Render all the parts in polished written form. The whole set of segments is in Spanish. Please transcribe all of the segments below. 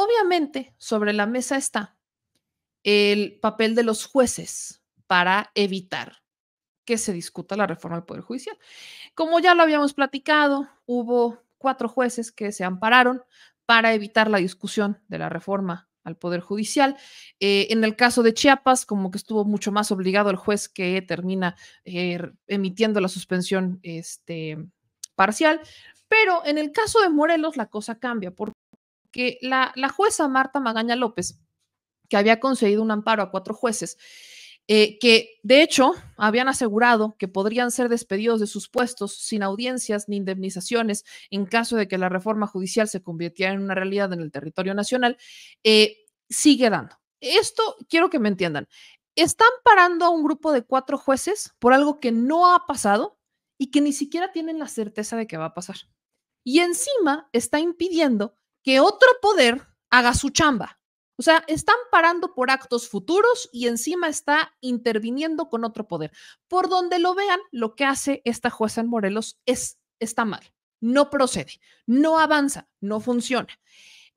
Obviamente, sobre la mesa está el papel de los jueces para evitar que se discuta la reforma del Poder Judicial. Como ya lo habíamos platicado, hubo 4 jueces que se ampararon para evitar la discusión de la reforma al Poder Judicial. En el caso de Chiapas, como que estuvo mucho más obligado el juez que termina emitiendo la suspensión parcial, pero en el caso de Morelos la cosa cambia porque la jueza Marta Magaña López, que había concedido un amparo a 4 jueces, que de hecho habían asegurado que podrían ser despedidos de sus puestos sin audiencias ni indemnizaciones en caso de que la reforma judicial se convirtiera en una realidad en el territorio nacional, sigue dando. Esto quiero que me entiendan. Están parando a un grupo de 4 jueces por algo que no ha pasado y que ni siquiera tienen la certeza de que va a pasar. Y encima está impidiendo que otro poder haga su chamba. O sea, están parando por actos futuros y encima está interviniendo con otro poder. Por donde lo vean, lo que hace esta jueza en Morelos está mal, no procede, no avanza, no funciona.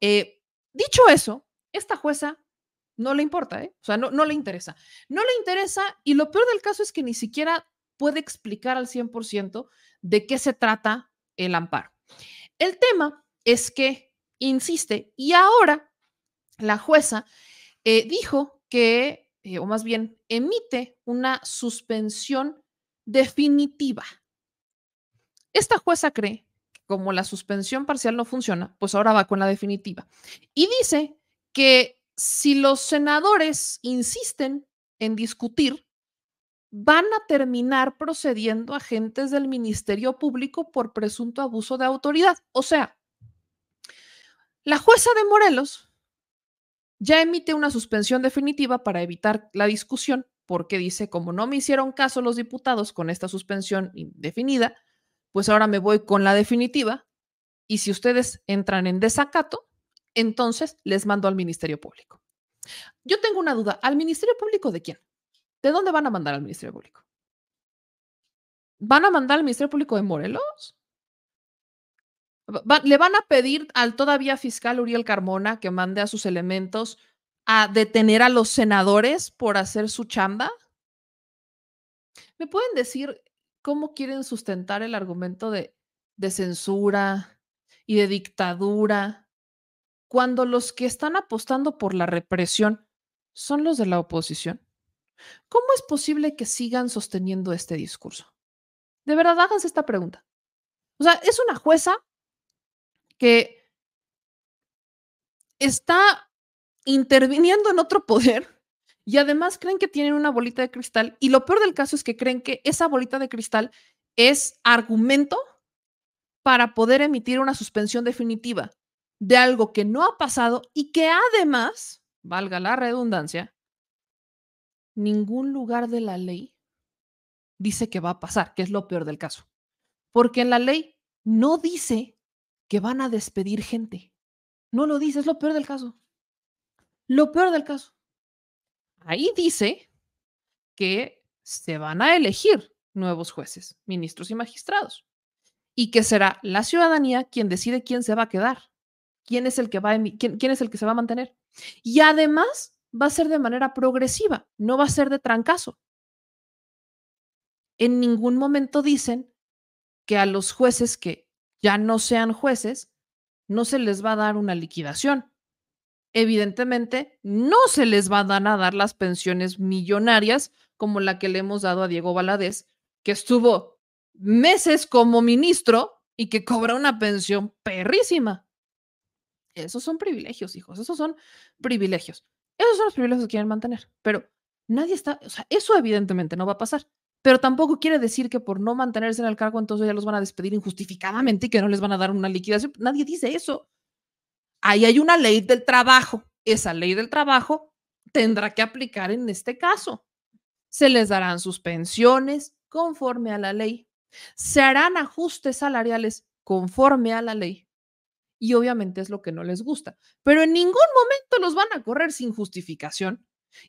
Eh, Dicho eso, esta jueza no le importa, ¿eh? O sea, no le interesa. No le interesa y lo peor del caso es que ni siquiera puede explicar al 100% de qué se trata el amparo. El tema es que insiste y ahora la jueza dijo que, o más bien, emite una suspensión definitiva. Esta jueza cree que como la suspensión parcial no funciona, pues ahora va con la definitiva. Y dice que si los senadores insisten en discutir, van a terminar procediendo agentes del Ministerio Público por presunto abuso de autoridad. O sea, la jueza de Morelos ya emite una suspensión definitiva para evitar la discusión, porque dice, como no me hicieron caso los diputados con esta suspensión indefinida, pues ahora me voy con la definitiva y si ustedes entran en desacato, entonces les mando al Ministerio Público. Yo tengo una duda, ¿al Ministerio Público de quién? ¿De dónde van a mandar al Ministerio Público? ¿Van a mandar al Ministerio Público de Morelos? ¿Le van a pedir al todavía fiscal Uriel Carmona que mande a sus elementos a detener a los senadores por hacer su chamba? ¿Me pueden decir cómo quieren sustentar el argumento de censura y de dictadura cuando los que están apostando por la represión son los de la oposición? ¿Cómo es posible que sigan sosteniendo este discurso? De verdad, háganse esta pregunta. O sea, es una jueza que está interviniendo en otro poder y además creen que tienen una bolita de cristal y lo peor del caso es que creen que esa bolita de cristal es argumento para poder emitir una suspensión definitiva de algo que no ha pasado y que además, valga la redundancia, ningún lugar de la ley dice que va a pasar, que es lo peor del caso. Porque en la ley no dice que van a despedir gente. No lo dice, es lo peor del caso. Lo peor del caso. Ahí dice que se van a elegir nuevos jueces, ministros y magistrados, y que será la ciudadanía quien decide quién se va a quedar, quién es el que quién es el que se va a mantener. Y además va a ser de manera progresiva, no va a ser de trancazo. En ningún momento dicen que a los jueces que ya no sean jueces no se les va a dar una liquidación. Evidentemente, no se les van a dar las pensiones millonarias como la que le hemos dado a Diego Valadez, que estuvo meses como ministro y que cobra una pensión perrísima. Esos son privilegios, hijos, esos son privilegios. Esos son los privilegios que quieren mantener, pero nadie está, o sea, eso evidentemente no va a pasar, pero tampoco quiere decir que por no mantenerse en el cargo entonces ya los van a despedir injustificadamente y que no les van a dar una liquidación. Nadie dice eso. Ahí hay una ley del trabajo. Esa ley del trabajo tendrá que aplicar en este caso. Se les darán sus pensiones conforme a la ley. Se harán ajustes salariales conforme a la ley. Y obviamente es lo que no les gusta. Pero en ningún momento los van a correr sin justificación.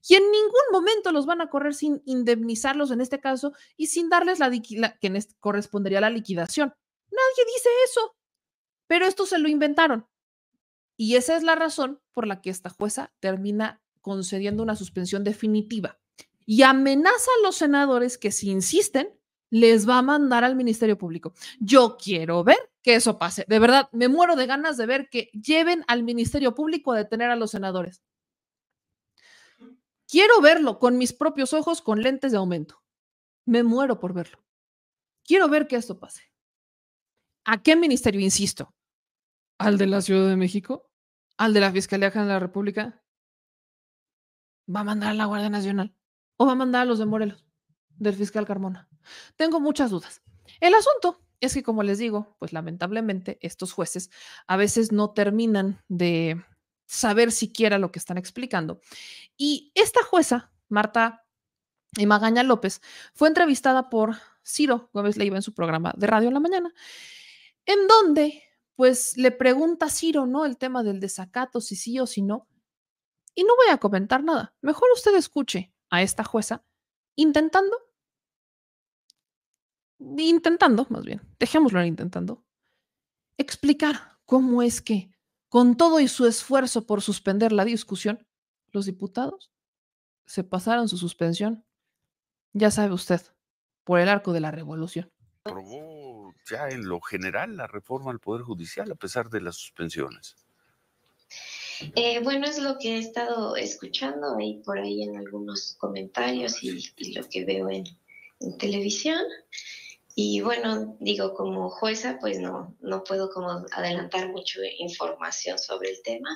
Y en ningún momento los van a correr sin indemnizarlos en este caso y sin darles que correspondería a la liquidación. Nadie dice eso. Pero esto se lo inventaron. Y esa es la razón por la que esta jueza termina concediendo una suspensión definitiva y amenaza a los senadores que si insisten, les va a mandar al Ministerio Público. Yo quiero ver que eso pase. De verdad, me muero de ganas de ver que lleven al Ministerio Público a detener a los senadores. Quiero verlo con mis propios ojos con lentes de aumento. Me muero por verlo. Quiero ver que esto pase. ¿A qué ministerio insisto? ¿Al de la Ciudad de México? ¿Al de la Fiscalía General de la República? ¿Va a mandar a la Guardia Nacional? ¿O va a mandar a los de Morelos, del fiscal Carmona? Tengo muchas dudas. El asunto es que, como les digo, pues lamentablemente estos jueces a veces no terminan de saber siquiera lo que están explicando. Y esta jueza, Marta Magaña López, fue entrevistada por Ciro Gómez Leiva en su programa de radio en la mañana, en donde pues le pregunta a Ciro, ¿no? El tema del desacato, si sí o si no. Y no voy a comentar nada. Mejor usted escuche a esta jueza intentando, más bien, dejémoslo en intentando, explicar cómo es que, con todo y su esfuerzo por suspender la discusión, los diputados se pasaron su suspensión, ya sabe usted, por el arco de la revolución. Aprobó ya en lo general la reforma al Poder Judicial a pesar de las suspensiones. Bueno, es lo que he estado escuchando y por ahí en algunos comentarios y lo que veo en televisión. Y bueno, digo, como jueza, pues no puedo como adelantar mucho información sobre el tema.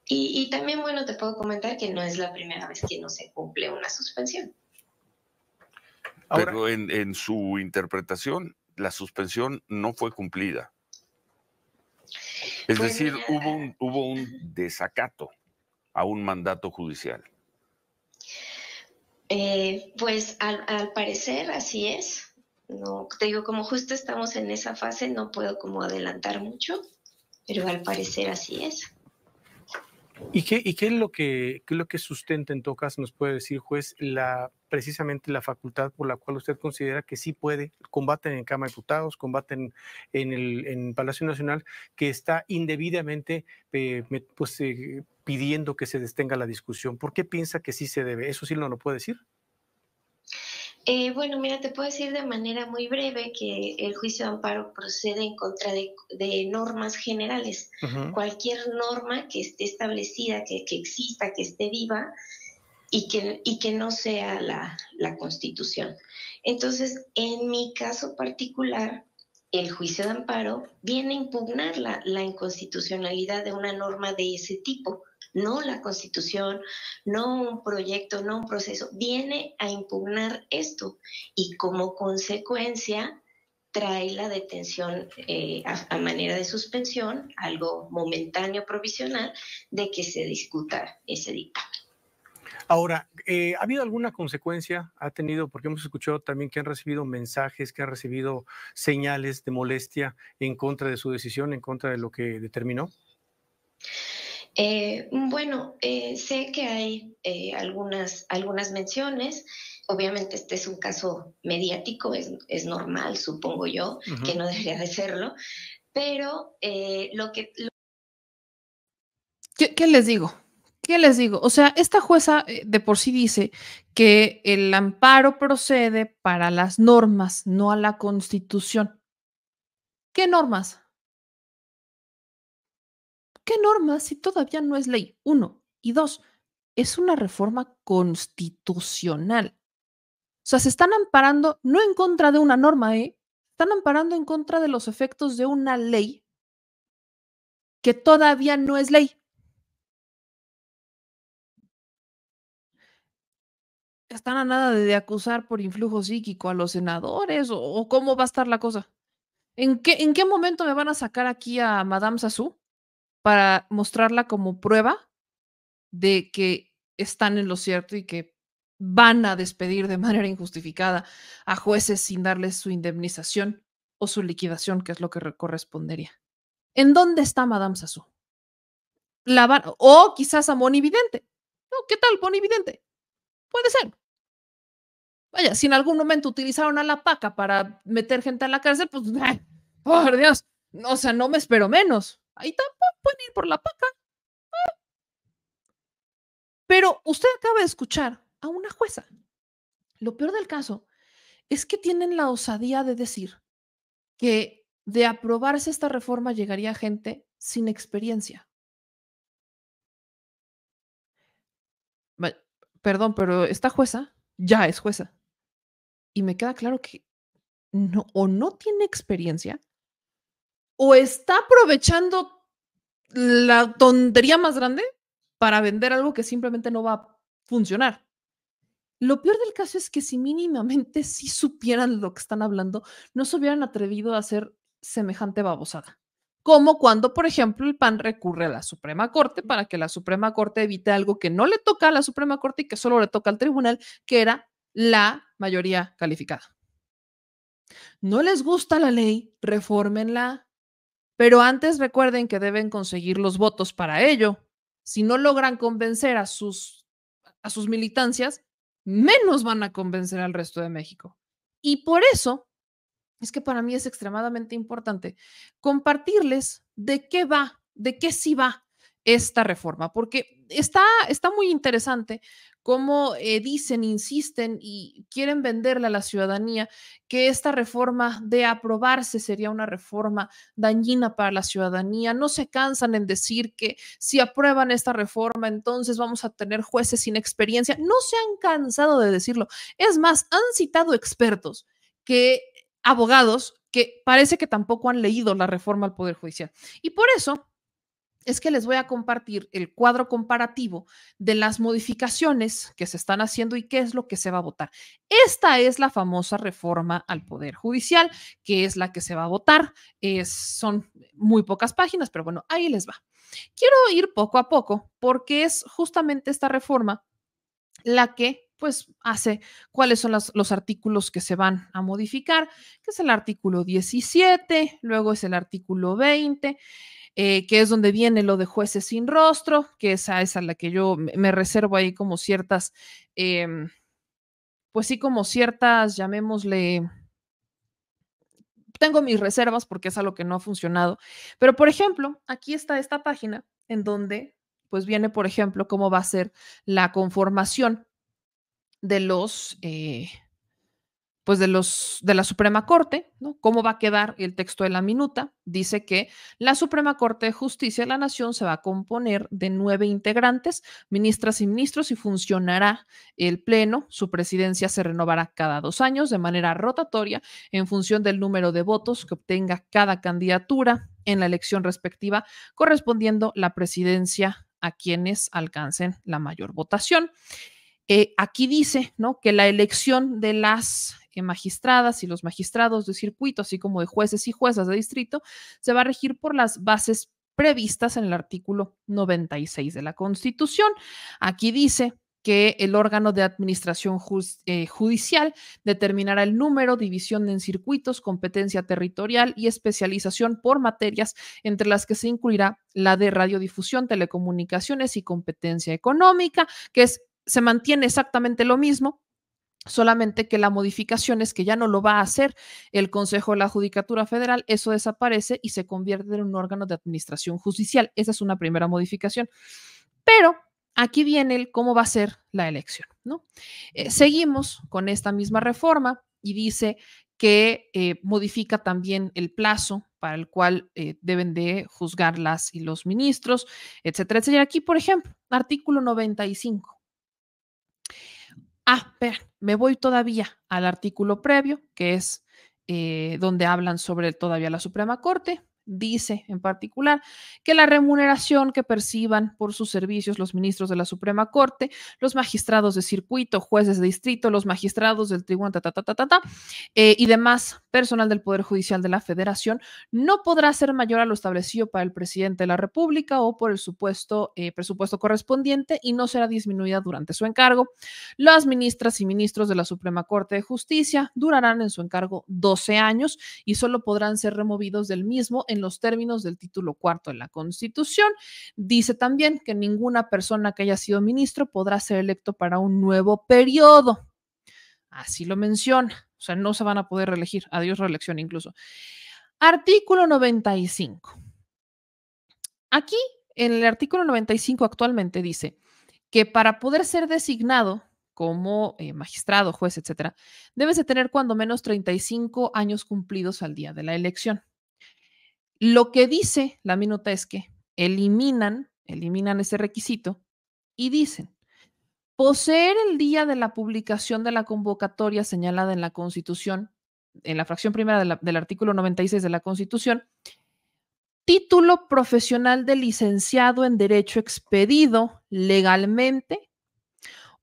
Y también, bueno, te puedo comentar que no es la primera vez que no se cumple una suspensión. Ahora, pero en su interpretación, la suspensión no fue cumplida. Es decir, hubo un desacato a un mandato judicial. Pues al parecer así es. No, te digo, como justo estamos en esa fase, no puedo como adelantar mucho, pero al parecer así es. ¿Y qué es lo que sustenta en todo caso, nos puede decir, juez, precisamente la facultad por la cual usted considera que sí puede, combaten en Cámara de Diputados, combaten en Palacio Nacional, que está indebidamente pidiendo que se detenga la discusión? ¿Por qué piensa que sí se debe? ¿Eso sí no lo puede decir? Bueno, mira, te puedo decir de manera muy breve que el juicio de amparo procede en contra de normas generales. Uh-huh. Cualquier norma que esté establecida, que exista, que esté viva y que no sea la Constitución. Entonces, en mi caso particular, el juicio de amparo viene a impugnar la inconstitucionalidad de una norma de ese tipo. No la Constitución, no un proyecto, no un proceso, viene a impugnar esto y como consecuencia trae la detención a manera de suspensión, algo momentáneo provisional, de que se discuta ese dictamen. Ahora, ¿ha habido alguna consecuencia? ¿Ha tenido? Porque hemos escuchado también que han recibido mensajes, que han recibido señales de molestia en contra de su decisión, en contra de lo que determinó. Bueno, sé que hay algunas menciones. Obviamente este es un caso mediático, es normal, supongo yo, uh-huh, que no debería de serlo, pero ¿Qué les digo? ¿Qué les digo? O sea, esta jueza de por sí dice que el amparo procede para las normas, no a la Constitución. ¿Qué normas? ¿Qué normas si todavía no es ley? 1. Y 2, es una reforma constitucional. O sea, se están amparando no en contra de una norma, están amparando en contra de los efectos de una ley que todavía no es ley. Están a nada de acusar por influjo psíquico a los senadores o cómo va a estar la cosa. ¿En qué momento me van a sacar aquí a Madame Sassou para mostrarla como prueba de que están en lo cierto y que van a despedir de manera injustificada a jueces sin darles su indemnización o su liquidación, que es lo que correspondería? ¿En dónde está Madame Sassou? O quizás a Moni Vidente. No, ¿qué tal, Moni Vidente? Puede ser. Vaya, si en algún momento utilizaron a la PACA para meter gente a la cárcel, pues, por Dios, o sea, no me espero menos. Ahí tampoco pueden ir por la paca. Pero usted acaba de escuchar a una jueza. Lo peor del caso es que tienen la osadía de decir que de aprobarse esta reforma llegaría gente sin experiencia. Perdón, pero esta jueza ya es jueza. Y me queda claro que no, o no tiene experiencia, o está aprovechando la tontería más grande para vender algo que simplemente no va a funcionar. Lo peor del caso es que si mínimamente sí supieran lo que están hablando, no se hubieran atrevido a hacer semejante babosada. Como cuando, por ejemplo, el PAN recurre a la Suprema Corte para que la Suprema Corte evite algo que no le toca a la Suprema Corte y que solo le toca al tribunal, que era la mayoría calificada. ¿No les gusta la ley? Refórmenla. Pero antes recuerden que deben conseguir los votos para ello. Si no logran convencer a sus militancias, menos van a convencer al resto de México. Y por eso es que para mí es extremadamente importante compartirles de qué va, de qué sí va esta reforma, porque está muy interesante cómo dicen, insisten y quieren venderle a la ciudadanía que esta reforma de aprobarse sería una reforma dañina para la ciudadanía. No se cansan en decir que si aprueban esta reforma, entonces vamos a tener jueces sin experiencia. No se han cansado de decirlo. Es más, han citado expertos abogados que parece que tampoco han leído la reforma al Poder Judicial. Y por eso es que les voy a compartir el cuadro comparativo de las modificaciones que se están haciendo y qué es lo que se va a votar. Esta es la famosa reforma al Poder Judicial, que es la que se va a votar. Son muy pocas páginas, pero bueno, ahí les va. Quiero ir poco a poco porque es justamente esta reforma la que pues hace cuáles son los artículos que se van a modificar, que es el artículo 17, luego es el artículo 20, que es donde viene lo de jueces sin rostro, que esa es a la que yo me reservo ahí como ciertas, pues sí, como ciertas, llamémosle, tengo mis reservas porque es algo que no ha funcionado, pero por ejemplo, aquí está esta página en donde pues viene, por ejemplo, cómo va a ser la conformación de de la Suprema Corte, ¿no? ¿Cómo va a quedar el texto de la minuta? Dice que la Suprema Corte de Justicia de la Nación se va a componer de 9 integrantes, ministras y ministros, y funcionará el Pleno. Su presidencia se renovará cada 2 años de manera rotatoria en función del número de votos que obtenga cada candidatura en la elección respectiva, correspondiendo la presidencia a quienes alcancen la mayor votación. Aquí dice, ¿no?, que la elección de las magistradas y los magistrados de circuito, así como de jueces y juezas de distrito, se va a regir por las bases previstas en el artículo 96 de la Constitución. Aquí dice que el órgano de administración judicial determinará el número, división en circuitos, competencia territorial y especialización por materias, entre las que se incluirá la de radiodifusión, telecomunicaciones y competencia económica, que se mantiene exactamente lo mismo, solamente que la modificación es que ya no lo va a hacer el Consejo de la Judicatura Federal, eso desaparece y se convierte en un órgano de administración judicial. Esa es una primera modificación. Pero aquí viene cómo va a ser la elección, ¿no? Seguimos con esta misma reforma y dice que modifica también el plazo para el cual deben de juzgar las y los ministros, etcétera, etcétera. Aquí, por ejemplo, artículo 95. Espera, me voy todavía al artículo previo, que es donde hablan sobre todavía la Suprema Corte. Dice en particular que la remuneración que perciban por sus servicios los ministros de la Suprema Corte, los magistrados de circuito, jueces de distrito, los magistrados del tribunal, y demás personal del Poder Judicial de la Federación no podrá ser mayor a lo establecido para el presidente de la República o por el presupuesto correspondiente y no será disminuida durante su encargo. Las ministras y ministros de la Suprema Corte de Justicia durarán en su encargo 12 años y solo podrán ser removidos del mismo en los términos del título cuarto de la Constitución. Dice también que ninguna persona que haya sido ministro podrá ser electo para un nuevo periodo. Así lo menciona. O sea, no se van a poder reelegir. Adiós reelección incluso. Artículo 95. Aquí, en el artículo 95 actualmente dice que para poder ser designado como magistrado, juez, etcétera, debes de tener cuando menos 35 años cumplidos al día de la elección. Lo que dice la minuta es que eliminan ese requisito y dicen, poseer el día de la publicación de la convocatoria señalada en la Constitución, en la fracción primera del artículo 96 de la Constitución, título profesional de licenciado en Derecho expedido legalmente,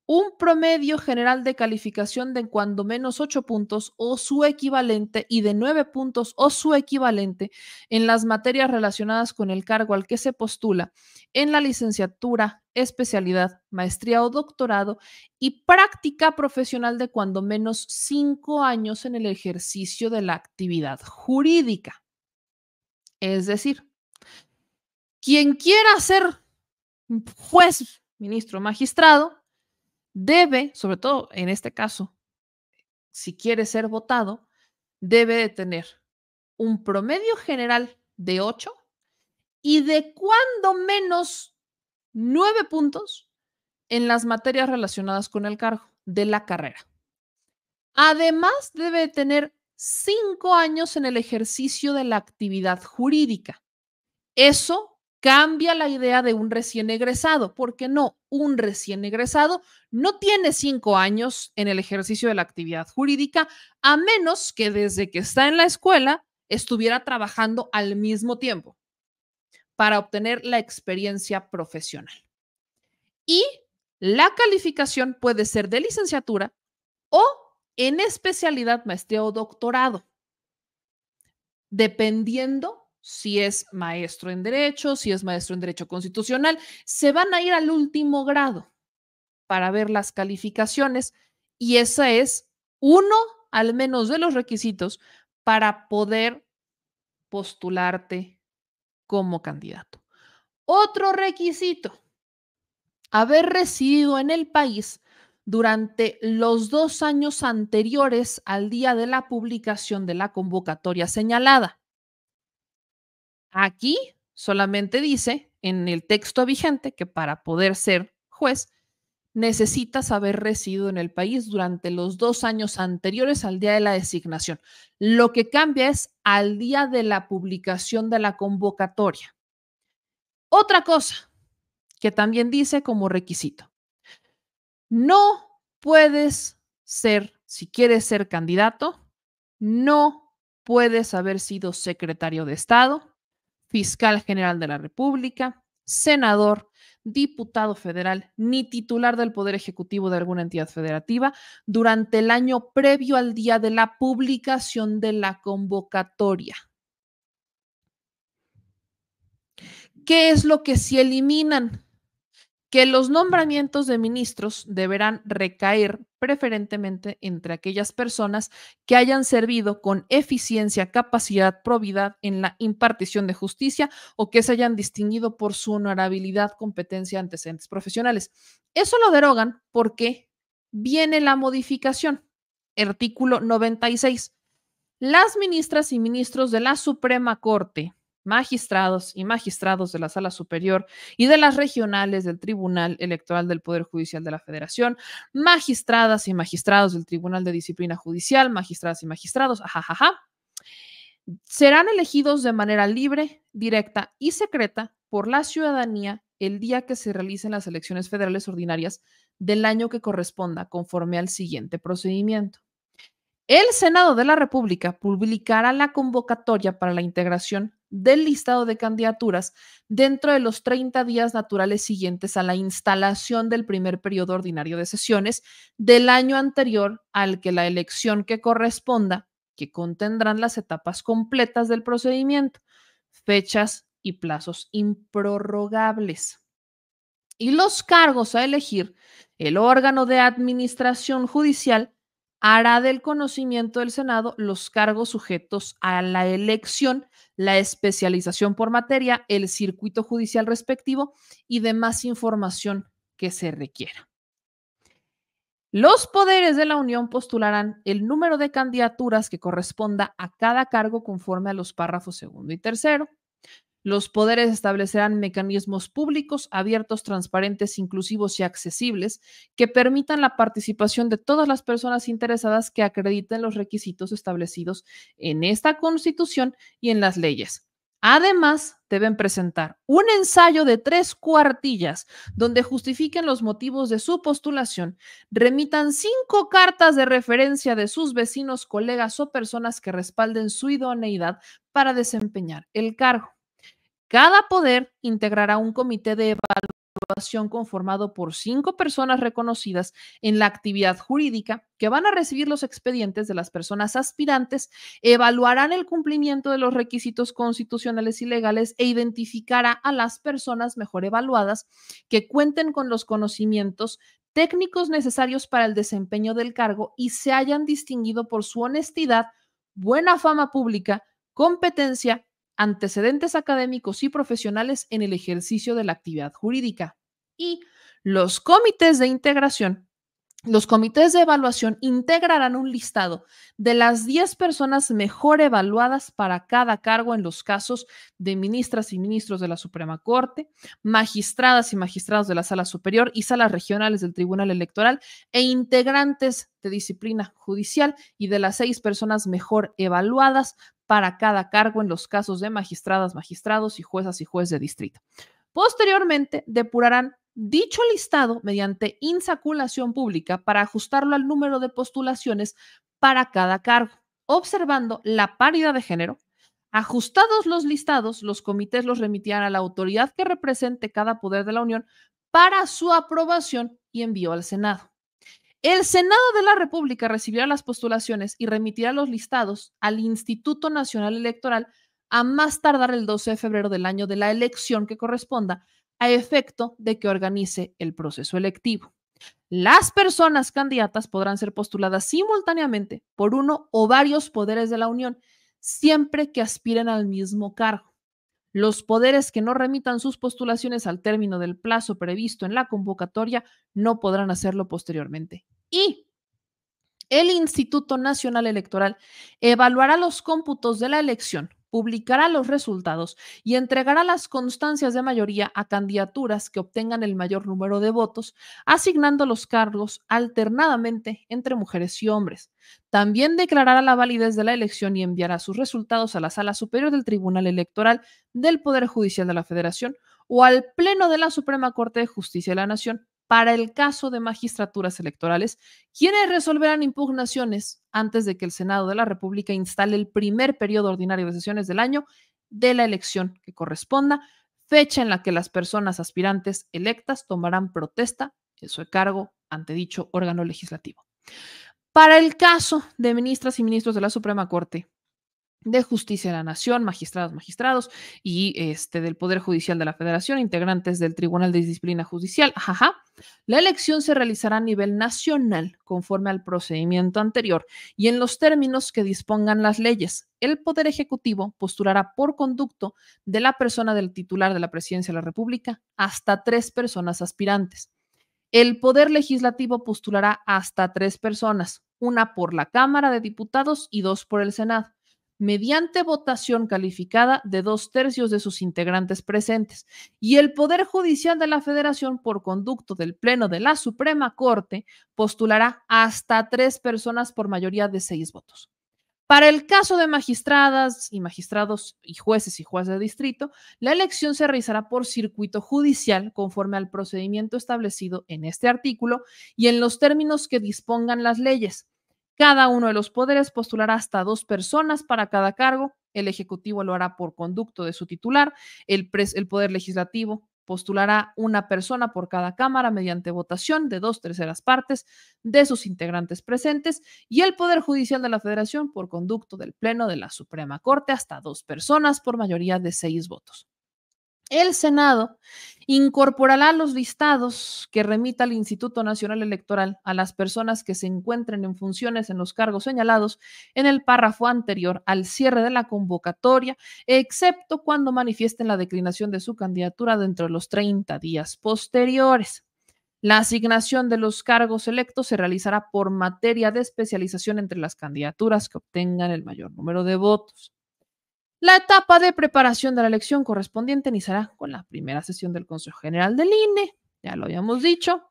un promedio general de calificación de cuando menos 8 puntos o su equivalente y de 9 puntos o su equivalente en las materias relacionadas con el cargo al que se postula en la licenciatura, especialidad, maestría o doctorado y práctica profesional de cuando menos 5 años en el ejercicio de la actividad jurídica. Es decir, quien quiera ser juez, ministro, magistrado, debe, sobre todo en este caso, si quiere ser votado, debe de tener un promedio general de 8 y de cuando menos 9 puntos en las materias relacionadas con el cargo de la carrera. Además, debe de tener 5 años en el ejercicio de la actividad jurídica. Eso cambia la idea de un recién egresado, porque no, un recién egresado no tiene 5 años en el ejercicio de la actividad jurídica, a menos que desde que está en la escuela estuviera trabajando al mismo tiempo para obtener la experiencia profesional. Y la calificación puede ser de licenciatura o en especialidad, maestría o doctorado, dependiendo si es maestro en Derecho, si es maestro en Derecho Constitucional, se van a ir al último grado para ver las calificaciones y ese es uno al menos de los requisitos para poder postularte como candidato. Otro requisito, haber residido en el país durante los 2 años anteriores al día de la publicación de la convocatoria señalada. Aquí solamente dice en el texto vigente que para poder ser juez necesitas haber residido en el país durante los 2 años anteriores al día de la designación. Lo que cambia es al día de la publicación de la convocatoria. Otra cosa que también dice como requisito, no puedes ser, si quieres ser candidato, no puedes haber sido secretario de Estado, fiscal general de la República, senador, diputado federal, ni titular del Poder Ejecutivo de alguna entidad federativa durante el año previo al día de la publicación de la convocatoria. ¿Qué es lo que sí eliminan? Que los nombramientos de ministros deberán recaer preferentemente entre aquellas personas que hayan servido con eficiencia, capacidad, probidad en la impartición de justicia o que se hayan distinguido por su honorabilidad, competencia, antecedentes profesionales. Eso lo derogan porque viene la modificación. Artículo 96. Las ministras y ministros de la Suprema Corte, magistrados y magistrados de la Sala Superior y de las regionales del Tribunal Electoral del Poder Judicial de la Federación, magistradas y magistrados del Tribunal de Disciplina Judicial, magistradas y magistrados, serán elegidos de manera libre, directa y secreta por la ciudadanía el día que se realicen las elecciones federales ordinarias del año que corresponda, conforme al siguiente procedimiento. El Senado de la República publicará la convocatoria para la integración del listado de candidaturas dentro de los 30 días naturales siguientes a la instalación del primer periodo ordinario de sesiones del año anterior al que la elección que corresponda, que contendrán las etapas completas del procedimiento, fechas y plazos improrrogables. Y los cargos a elegir, el órgano de administración judicial hará del conocimiento del Senado los cargos sujetos a la elección, la especialización por materia, el circuito judicial respectivo y demás información que se requiera. Los poderes de la Unión postularán el número de candidaturas que corresponda a cada cargo conforme a los párrafos segundo y tercero. Los poderes establecerán mecanismos públicos, abiertos, transparentes, inclusivos y accesibles que permitan la participación de todas las personas interesadas que acrediten los requisitos establecidos en esta Constitución y en las leyes. Además, deben presentar un ensayo de 3 cuartillas donde justifiquen los motivos de su postulación, remitan 5 cartas de referencia de sus vecinos, colegas o personas que respalden su idoneidad para desempeñar el cargo. Cada poder integrará un comité de evaluación conformado por 5 personas reconocidas en la actividad jurídica que van a recibir los expedientes de las personas aspirantes, evaluarán el cumplimiento de los requisitos constitucionales y legales e identificará a las personas mejor evaluadas que cuenten con los conocimientos técnicos necesarios para el desempeño del cargo y se hayan distinguido por su honestidad, buena fama pública, competencia, antecedentes académicos y profesionales en el ejercicio de la actividad jurídica. Y los comités de integración, los comités de evaluación integrarán un listado de las 10 personas mejor evaluadas para cada cargo en los casos de ministras y ministros de la Suprema Corte, magistradas y magistrados de la Sala Superior y salas regionales del Tribunal Electoral e integrantes de disciplina judicial y de las 6 personas mejor evaluadas para cada cargo en los casos de magistradas, magistrados y juezas y jueces de distrito. Posteriormente, depurarán dicho listado mediante insaculación pública para ajustarlo al número de postulaciones para cada cargo, observando la paridad de género. Ajustados los listados, los comités los remitirán a la autoridad que represente cada poder de la Unión para su aprobación y envío al Senado. El Senado de la República recibirá las postulaciones y remitirá los listados al Instituto Nacional Electoral a más tardar el 12 de febrero del año de la elección que corresponda, a efecto de que organice el proceso electivo. Las personas candidatas podrán ser postuladas simultáneamente por uno o varios poderes de la Unión, siempre que aspiren al mismo cargo. Los poderes que no remitan sus postulaciones al término del plazo previsto en la convocatoria no podrán hacerlo posteriormente. Y el Instituto Nacional Electoral evaluará los cómputos de la elección, publicará los resultados y entregará las constancias de mayoría a candidaturas que obtengan el mayor número de votos, asignando los cargos alternadamente entre mujeres y hombres. También declarará la validez de la elección y enviará sus resultados a la Sala Superior del Tribunal Electoral del Poder Judicial de la Federación o al Pleno de la Suprema Corte de Justicia de la Nación para el caso de magistraturas electorales, quienes resolverán impugnaciones antes de que el Senado de la República instale el primer periodo ordinario de sesiones del año de la elección que corresponda, fecha en la que las personas aspirantes electas tomarán protesta en su cargo ante dicho órgano legislativo. Para el caso de ministras y ministros de la Suprema Corte de Justicia de la Nación, magistrados y del Poder Judicial de la Federación, integrantes del Tribunal de Disciplina Judicial, la elección se realizará a nivel nacional conforme al procedimiento anterior y en los términos que dispongan las leyes. El Poder Ejecutivo postulará por conducto de la persona del titular de la Presidencia de la República hasta 3 personas aspirantes. El Poder Legislativo postulará hasta 3 personas, una por la Cámara de Diputados y 2 por el Senado, mediante votación calificada de 2/3 de sus integrantes presentes, y el Poder Judicial de la Federación, por conducto del Pleno de la Suprema Corte, postulará hasta 3 personas por mayoría de 6 votos. Para el caso de magistradas y magistrados y jueces de distrito, la elección se realizará por circuito judicial conforme al procedimiento establecido en este artículo y en los términos que dispongan las leyes. Cada uno de los poderes postulará hasta 2 personas para cada cargo. El Ejecutivo lo hará por conducto de su titular. El Poder Legislativo postulará una persona por cada cámara mediante votación de 2/3 partes de sus integrantes presentes, y el Poder Judicial de la Federación por conducto del Pleno de la Suprema Corte hasta 2 personas por mayoría de 6 votos. El Senado incorporará los listados que remita el Instituto Nacional Electoral a las personas que se encuentren en funciones en los cargos señalados en el párrafo anterior al cierre de la convocatoria, excepto cuando manifiesten la declinación de su candidatura dentro de los 30 días posteriores. La asignación de los cargos electos se realizará por materia de especialización entre las candidaturas que obtengan el mayor número de votos. La etapa de preparación de la elección correspondiente iniciará con la primera sesión del Consejo General del INE, ya lo habíamos dicho,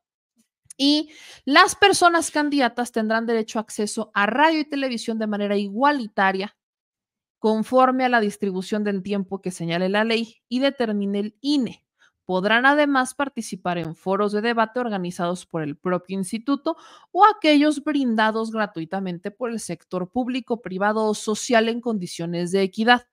y las personas candidatas tendrán derecho a acceso a radio y televisión de manera igualitaria, conforme a la distribución del tiempo que señale la ley y determine el INE. Podrán además participar en foros de debate organizados por el propio instituto o aquellos brindados gratuitamente por el sector público, privado o social en condiciones de equidad.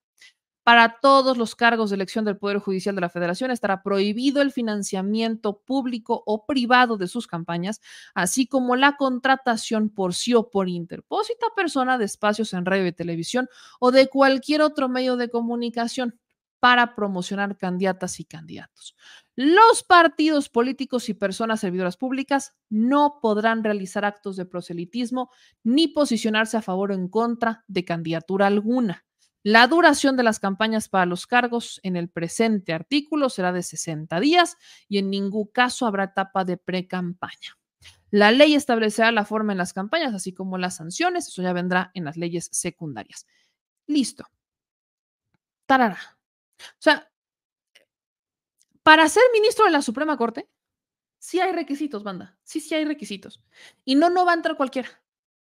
Para todos los cargos de elección del Poder Judicial de la Federación estará prohibido el financiamiento público o privado de sus campañas, así como la contratación por sí o por interpósita persona de espacios en radio y televisión o de cualquier otro medio de comunicación para promocionar candidatas y candidatos. Los partidos políticos y personas servidoras públicas no podrán realizar actos de proselitismo ni posicionarse a favor o en contra de candidatura alguna. La duración de las campañas para los cargos en el presente artículo será de 60 días y en ningún caso habrá etapa de pre-campaña. La ley establecerá la forma en las campañas, así como las sanciones. Eso ya vendrá en las leyes secundarias. Listo. Tarara. O sea, para ser ministro de la Suprema Corte, sí hay requisitos, banda. Sí hay requisitos. Y no va a entrar cualquiera.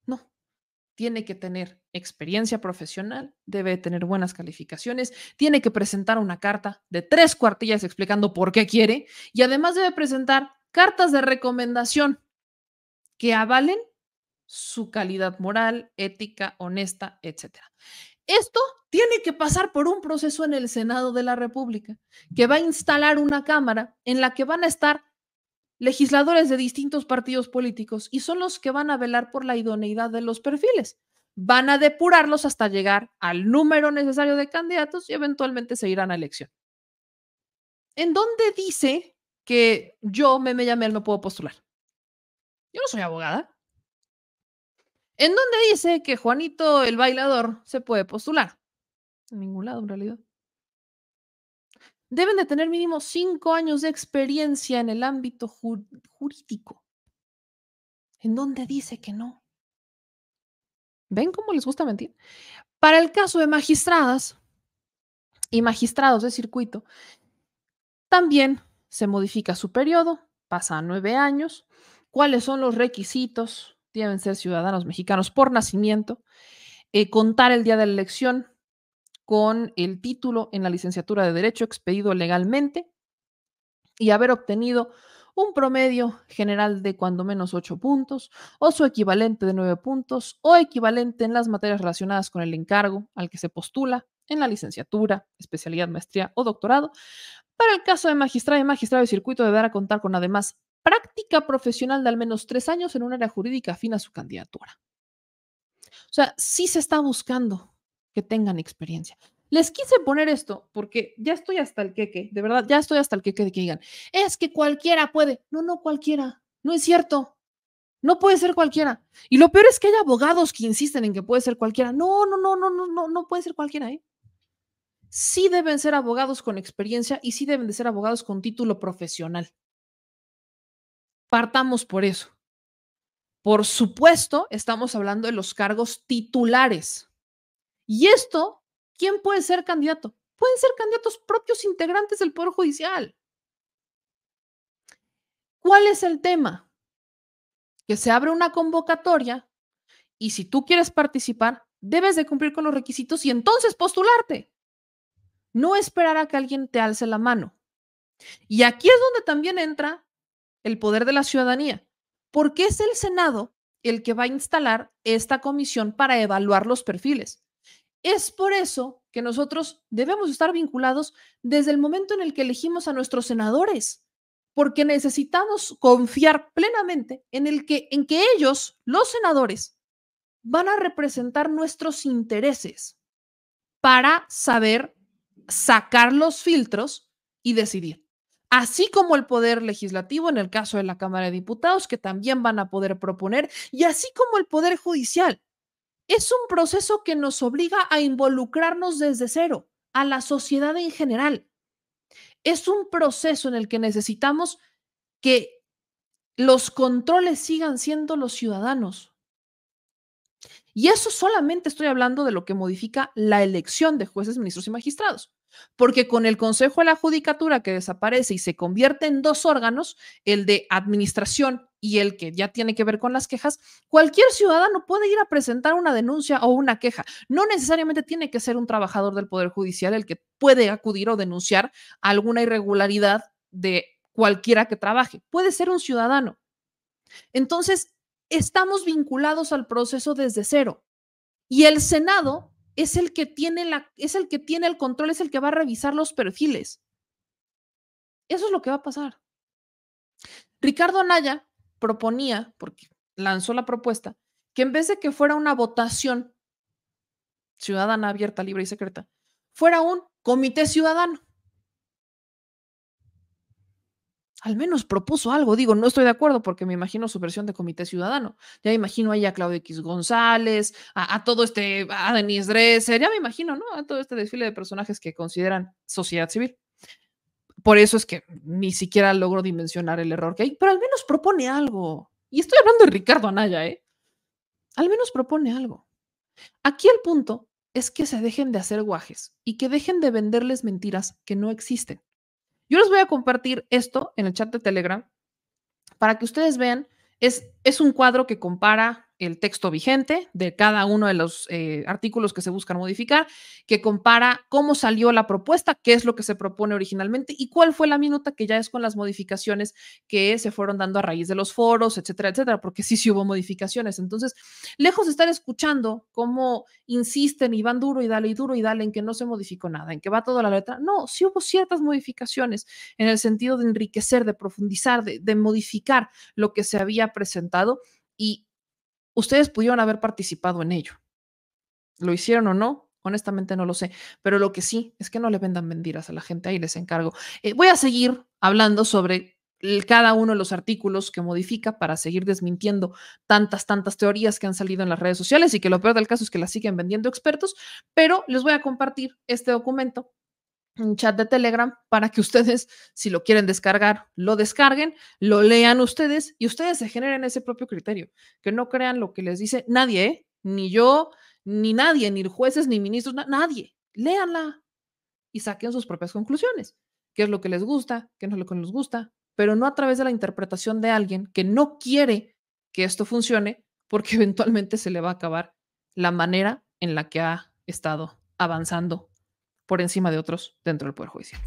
No. Tiene que tener experiencia profesional, debe tener buenas calificaciones, tiene que presentar una carta de 3 cuartillas explicando por qué quiere y además debe presentar cartas de recomendación que avalen su calidad moral, ética, honesta, etc. Esto tiene que pasar por un proceso en el Senado de la República, que va a instalar una cámara en la que van a estar legisladores de distintos partidos políticos y son los que van a velar por la idoneidad de los perfiles. Van a depurarlos hasta llegar al número necesario de candidatos y eventualmente se irán a elección. ¿En dónde dice que yo, Meme Yamel, me puedo postular? Yo no soy abogada. ¿En dónde dice que Juanito el bailador se puede postular? En ningún lado, en realidad. Deben de tener mínimo 5 años de experiencia en el ámbito jurídico. ¿En dónde dice que no? ¿Ven cómo les gusta mentir? Para el caso de magistradas y magistrados de circuito, también se modifica su periodo, pasa a 9 años. ¿Cuáles son los requisitos? Deben ser ciudadanos mexicanos por nacimiento, contar el día de la elección con el título en la licenciatura de Derecho expedido legalmente y haber obtenido un promedio general de cuando menos 8 puntos o su equivalente de 9 puntos o equivalente en las materias relacionadas con el encargo al que se postula en la licenciatura, especialidad, maestría o doctorado. Para el caso de magistrado y magistrado de circuito deberá contar con además práctica profesional de al menos 3 años en un área jurídica afín a su candidatura. O sea, sí se está buscando que tengan experiencia. Les quise poner esto porque ya estoy hasta el queque, de verdad, ya estoy hasta el queque de que digan, es que cualquiera puede. No cualquiera, no es cierto. No puede ser cualquiera. Y lo peor es que hay abogados que insisten en que puede ser cualquiera. No puede ser cualquiera, ¿eh? Sí deben ser abogados con experiencia y sí deben de ser abogados con título profesional. Partamos por eso. Por supuesto, estamos hablando de los cargos titulares. Y esto, ¿quién puede ser candidato? Pueden ser candidatos propios integrantes del Poder Judicial. ¿Cuál es el tema? Que se abre una convocatoria y si tú quieres participar, debes de cumplir con los requisitos y entonces postularte. No esperar a que alguien te alce la mano. Y aquí es donde también entra el poder de la ciudadanía, porque es el Senado el que va a instalar esta comisión para evaluar los perfiles. Es por eso que nosotros debemos estar vinculados desde el momento en el que elegimos a nuestros senadores, porque necesitamos confiar plenamente en que ellos, los senadores, van a representar nuestros intereses para saber sacar los filtros y decidir. Así como el Poder Legislativo, en el caso de la Cámara de Diputados, que también van a poder proponer, y así como el Poder Judicial. Es un proceso que nos obliga a involucrarnos desde cero, a la sociedad en general. Es un proceso en el que necesitamos que los controles sigan siendo los ciudadanos. Y eso solamente estoy hablando de lo que modifica la elección de jueces, ministros y magistrados. Porque con el Consejo de la Judicatura que desaparece y se convierte en dos órganos, el de administración y el que ya tiene que ver con las quejas, cualquier ciudadano puede ir a presentar una denuncia o una queja. No necesariamente tiene que ser un trabajador del Poder Judicial el que puede acudir o denunciar alguna irregularidad de cualquiera que trabaje. Puede ser un ciudadano. Entonces, estamos vinculados al proceso desde cero. Y el Senado es el que tiene el control, es el que va a revisar los perfiles. Eso es lo que va a pasar. Ricardo Anaya proponía, porque lanzó la propuesta, que en vez de que fuera una votación ciudadana, abierta, libre y secreta, fuera un comité ciudadano. Al menos propuso algo. Digo, no estoy de acuerdo porque me imagino su versión de comité ciudadano. Ya me imagino ahí a Claudio X González, a todo a Denise Dresser, ya me imagino, ¿no? A todo este desfile de personajes que consideran sociedad civil. Por eso es que ni siquiera logro dimensionar el error que hay, pero al menos propone algo. Y estoy hablando de Ricardo Anaya, ¿eh? Al menos propone algo. Aquí el punto es que se dejen de hacer guajes y que dejen de venderles mentiras que no existen. Yo les voy a compartir esto en el chat de Telegram para que ustedes vean. Es un cuadro que compara el texto vigente de cada uno de los artículos que se buscan modificar, que compara cómo salió la propuesta, qué es lo que se propone originalmente y cuál fue la minuta, que ya es con las modificaciones que se fueron dando a raíz de los foros, etcétera, etcétera, porque sí hubo modificaciones. Entonces, lejos de estar escuchando cómo insisten y van duro y dale en que no se modificó nada, en que va toda la letra, no, sí hubo ciertas modificaciones en el sentido de enriquecer, de profundizar, de modificar lo que se había presentado y ustedes pudieron haber participado en ello. ¿Lo hicieron o no? Honestamente no lo sé, pero lo que sí es que no le vendan mentiras a la gente, ahí les encargo. Voy a seguir hablando sobre cada uno de los artículos que modifica para seguir desmintiendo tantas teorías que han salido en las redes sociales y que lo peor del caso es que las siguen vendiendo expertos, pero les voy a compartir este documento un chat de Telegram para que ustedes, si lo quieren descargar, lo descarguen, lo lean ustedes y ustedes se generen ese propio criterio. Que no crean lo que les dice nadie, ¿eh? Ni yo, ni nadie, ni jueces, ni ministros, nadie. Léanla y saquen sus propias conclusiones. ¿Qué es lo que les gusta? ¿Qué no es lo que les gusta? Pero no a través de la interpretación de alguien que no quiere que esto funcione porque eventualmente se le va a acabar la manera en la que ha estado avanzando por encima de otros dentro del Poder Judicial.